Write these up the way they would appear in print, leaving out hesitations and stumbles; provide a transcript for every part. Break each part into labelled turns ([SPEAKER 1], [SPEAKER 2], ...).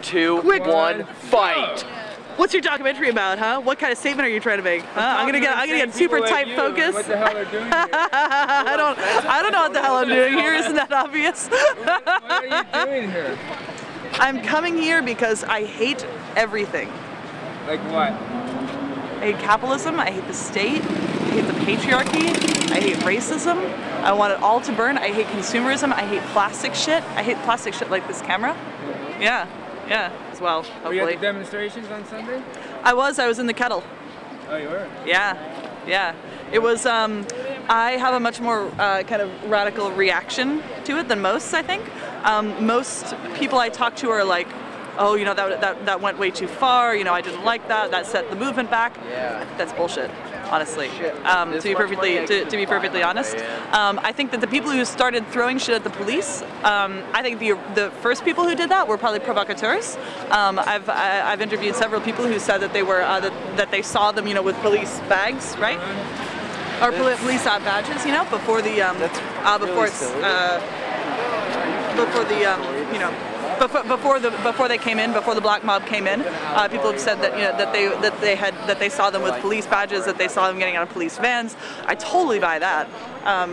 [SPEAKER 1] 2, 1, fight!
[SPEAKER 2] What's your documentary about, huh? What kind of statement are you trying to make? Huh? I'm gonna get super tight focus.
[SPEAKER 3] What the hell are doing here?
[SPEAKER 2] I don't know what the hell I'm doing here. Isn't that obvious?
[SPEAKER 3] What are you doing here?
[SPEAKER 2] I'm coming here because I hate everything.
[SPEAKER 3] Like what?
[SPEAKER 2] I hate capitalism. I hate the state. I hate the patriarchy. I hate racism. I want it all to burn. I hate consumerism. I hate plastic shit. I hate plastic shit like this camera. Yeah. Yeah, as well, hopefully.
[SPEAKER 3] Were you at the demonstrations on Sunday?
[SPEAKER 2] I was in the kettle.
[SPEAKER 3] Oh, you were?
[SPEAKER 2] Yeah, yeah. It was, I have a much more kind of radical reaction to it than most, I think. Most people I talk to are like, oh, you know, that went way too far, you know, I didn't like that, that set the movement back.
[SPEAKER 1] Yeah.
[SPEAKER 2] That's bullshit. Honestly, to be perfectly honest, I think that the people who started throwing shit at the police, I think the first people who did that were probably provocateurs. I've interviewed several people who said that they were that they saw them, you know, with police bags, right, or police badges, you know, before the you know. Before they came in, before the black mob came in, people have said that, you know, that they saw them with police badges, that they saw them getting out of police vans. I totally buy that,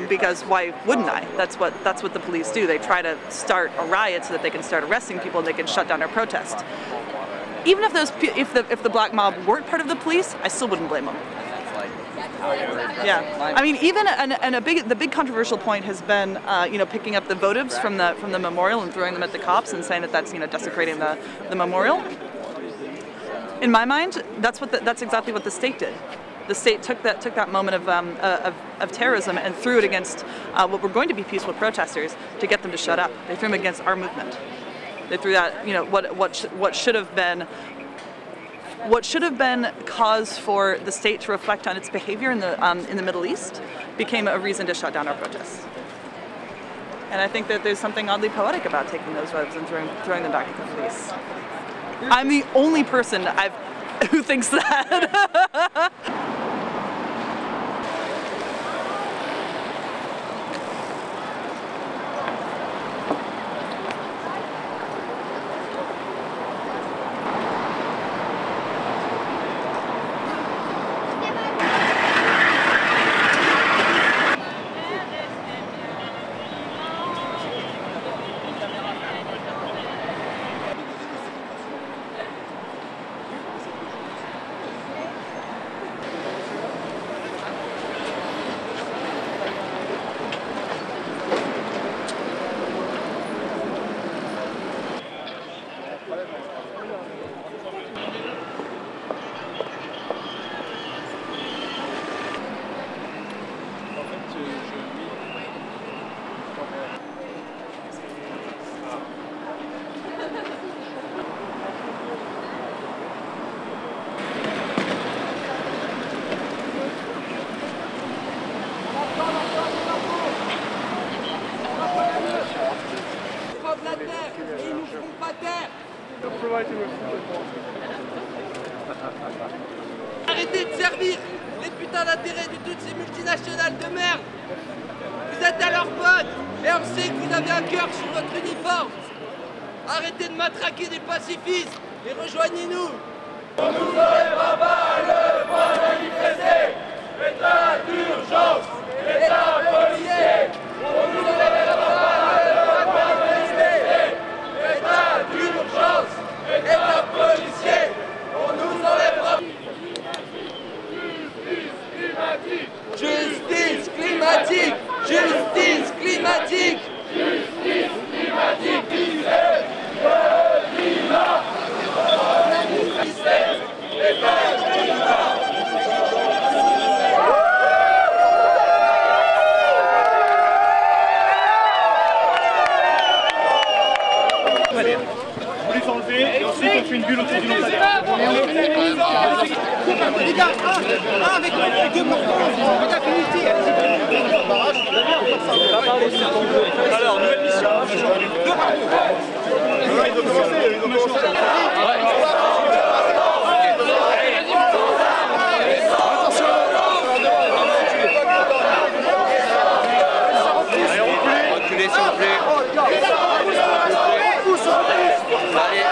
[SPEAKER 2] because why wouldn't I? That's what the police do. They try to start a riot so that they can start arresting people and they can shut down our protest. Even if if the black mob weren't part of the police, I still wouldn't blame them. Yeah, I mean, even the big controversial point has been, you know, picking up the votives from the memorial and throwing them at the cops and saying that that's, you know, desecrating the memorial. In my mind, that's exactly what the state did. The state took that moment of terrorism and threw it against what were going to be peaceful protesters to get them to shut up. They threw them against our movement. They threw that, you know, what should have been cause for the state to reflect on its behavior in the Middle East became a reason to shut down our protests. And I think that there's something oddly poetic about taking those votes and throwing them back at the police. I'm the only person who thinks that.
[SPEAKER 4] Arrêtez de servir les putains d'intérêts de toutes ces multinationales de merde. Vous êtes à leur pote et on sait que vous avez un cœur sur votre uniforme. Arrêtez de matraquer des pacifistes et rejoignez-nous. On nous enlèvera pas le point de l'IPC. État d'urgence, État policier. On nous enlèvera pas le point de l'IPC. État d'urgence, État policier. On nous enlèvera. Justice climatique. Justice climatique. Justice climatique. Le climat.
[SPEAKER 5] Vous les enlevez et ensuite on fait une bulle autour du lampadaire. Les gars, un avec deux mortons, les gars, finissez, alors, nouvelle mission. Deux marteaux. Ils ont commencé,
[SPEAKER 1] Reculez s'il vous plaît. Allez.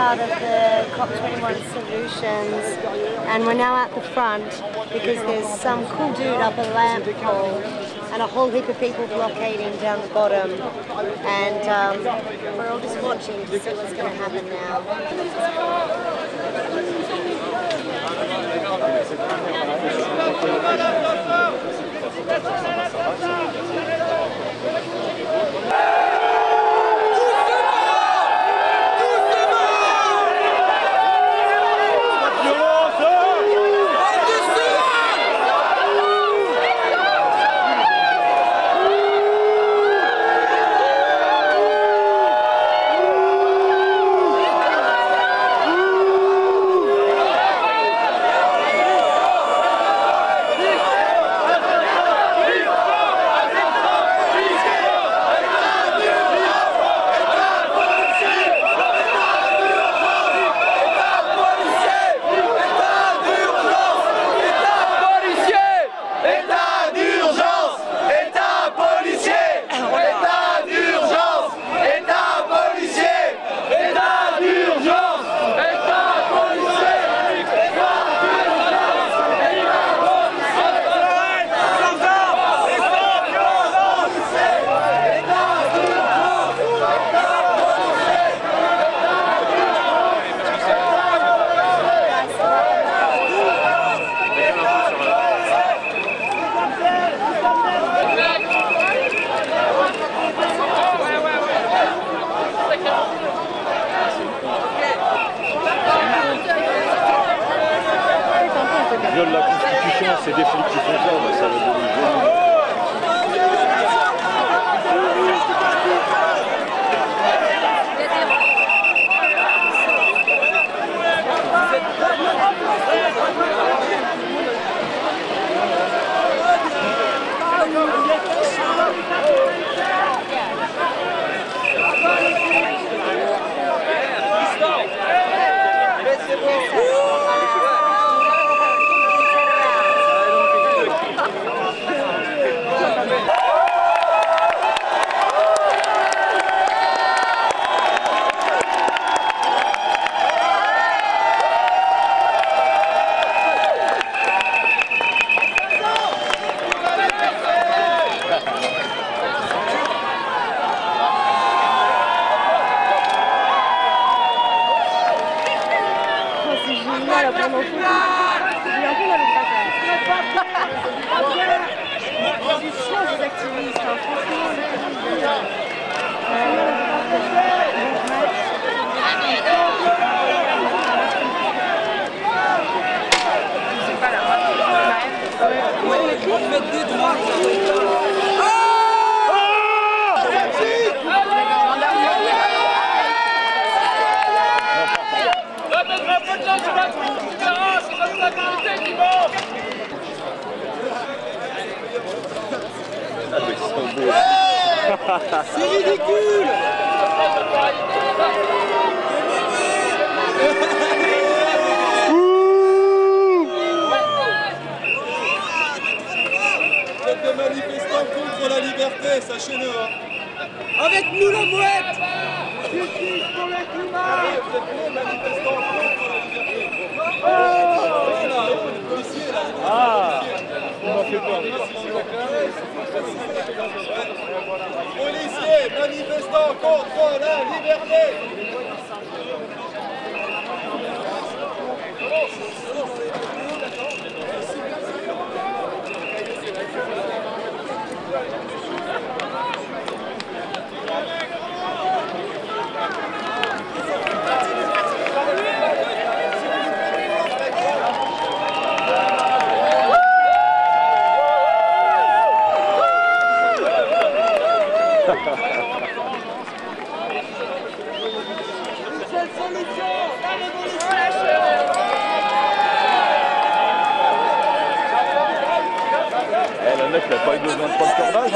[SPEAKER 6] out of the cop21 solutions, and we're now at the front because there's some cool dude up a lamp pole and a whole heap of people blockading down the bottom, and we're all just watching to see what's going to happen now.
[SPEAKER 7] Viole la Constitution, c'est des flics qui font ça, bah, ça va devenir
[SPEAKER 5] c'est ridicule. Vous êtes des manifestants contre la liberté, sachez-le. Avec nous la mouette. Justice pour le climat. Vous êtes des manifestants contre la liberté. Voilà, les policiers là. Ah, on m'en fait peur. Policiers, manifestants contre la liberté.
[SPEAKER 7] Le mec il a pas eu besoin de prendre cordage,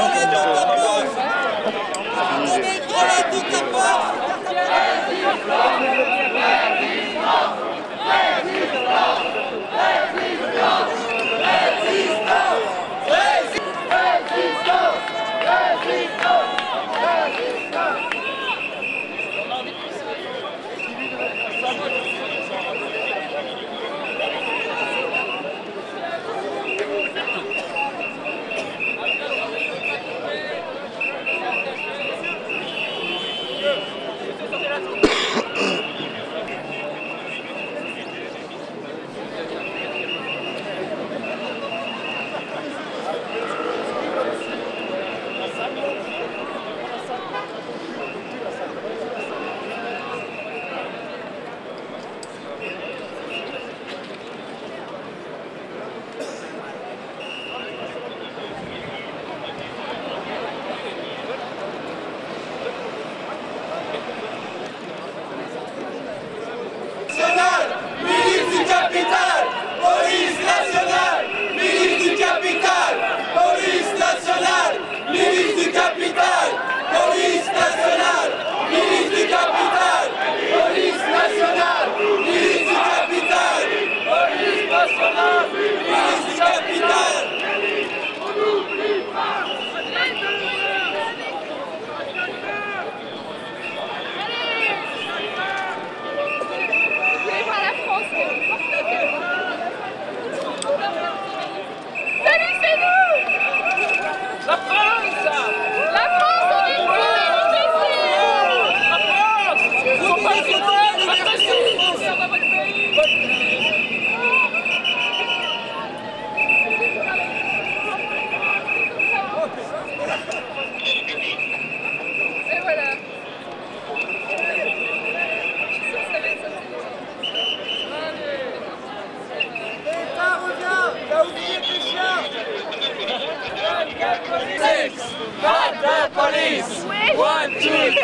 [SPEAKER 4] Fuck the police! 1, 2, 3!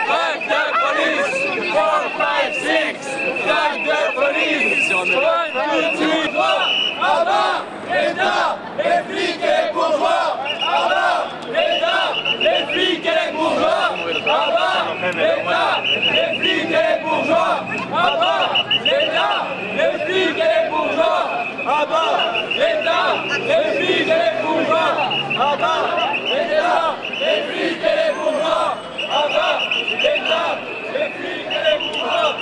[SPEAKER 4] Fuck the police! 4, 5, 6! Fuck the police! 1, 2, 3! En bas, l'État, les flics et les bourgeois! En bas, l'État, les flics et les bourgeois! En bas, l'État, les flics et les bourgeois! En bas, l'État, les flics et les bourgeois! En bas, l'État, les flics et les bourgeois! En bas, l'État, les flics et les bourgeois! En bas, l'État, les flics et les bourgeois!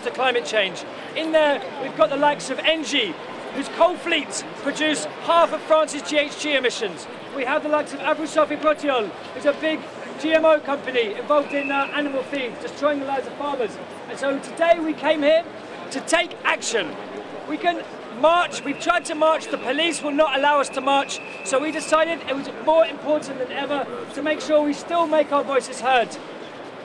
[SPEAKER 8] To climate change. In there, we've got the likes of Engie, whose coal fleets produce half of France's GHG emissions. We have the likes of Abu Sofi Proteol, who's a big GMO company involved in animal feed, destroying the lives of farmers. And so today we came here to take action. We can march, we've tried to march, the police will not allow us to march, so we decided it was more important than ever to make sure we still make our voices heard.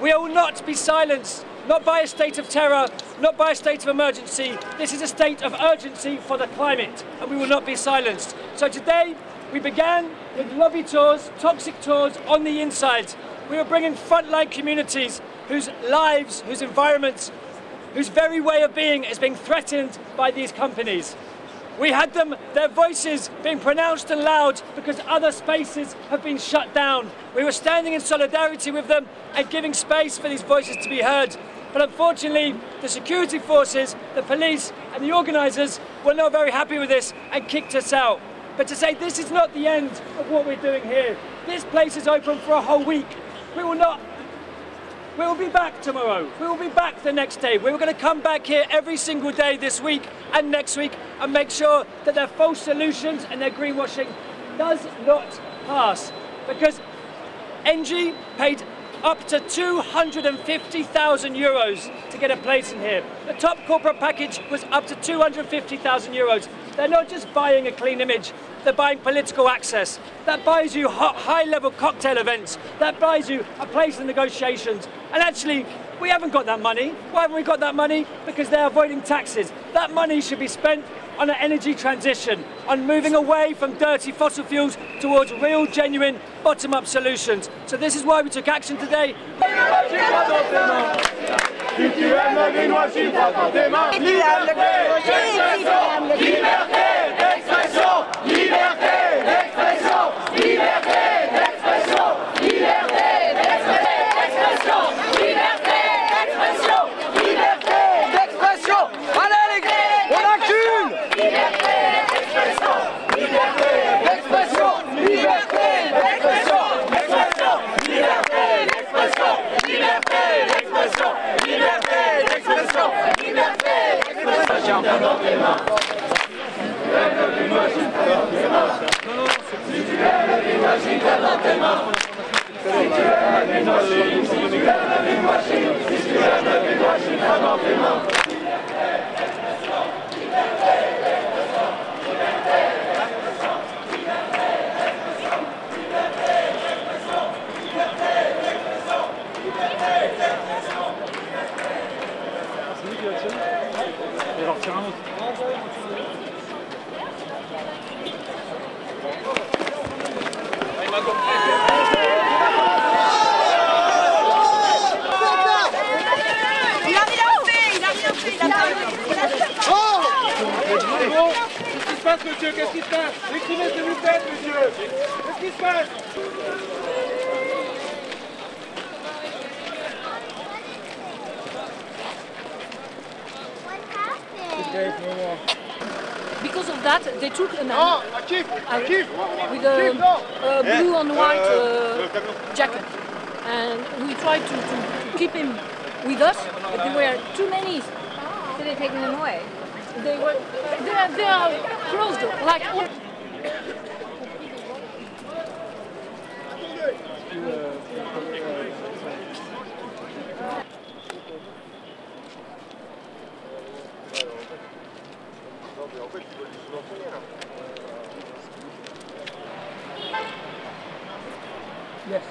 [SPEAKER 8] We will not be silenced, not by a state of terror, not by a state of emergency. This is a state of urgency for the climate, and we will not be silenced. So today, we began with lobby tours, toxic tours on the inside. We were bringing frontline communities whose lives, whose environments, whose very way of being is being threatened by these companies. We had them, their voices being pronounced and loud because other spaces have been shut down. We were standing in solidarity with them and giving space for these voices to be heard. But unfortunately, the security forces, the police and the organisers were not very happy with this and kicked us out. But to say this is not the end of what we're doing here. This place is open for a whole week. We will be back tomorrow. We will be back the next day. We're going to come back here every single day this week and next week and make sure that their false solutions and their greenwashing does not pass. Because Engie paid up to 250,000 euros to get a place in here. The top corporate package was up to 250,000 euros. They're not just buying a clean image, they're buying political access. That buys you high-level cocktail events. That buys you a place in negotiations. And actually, we haven't got that money. Why haven't we got that money? Because they're avoiding taxes. That money should be spent on an energy transition, on moving away from dirty fossil fuels towards real, genuine, bottom-up solutions. So this is why we took action today.
[SPEAKER 4] Liberté,
[SPEAKER 7] Et alors, tire un autre.
[SPEAKER 5] Qu'est-ce qui se passe, monsieur? Qu'est-ce qui se passe? Écrivez ce que vous faites, monsieur. Qu'est-ce qui se passe?
[SPEAKER 9] Because of that, they took a man with a blue and white jacket, and we tried to keep him with us, but there were too many.
[SPEAKER 10] So they're taking them away?
[SPEAKER 9] They are closed, like.
[SPEAKER 8] Yes.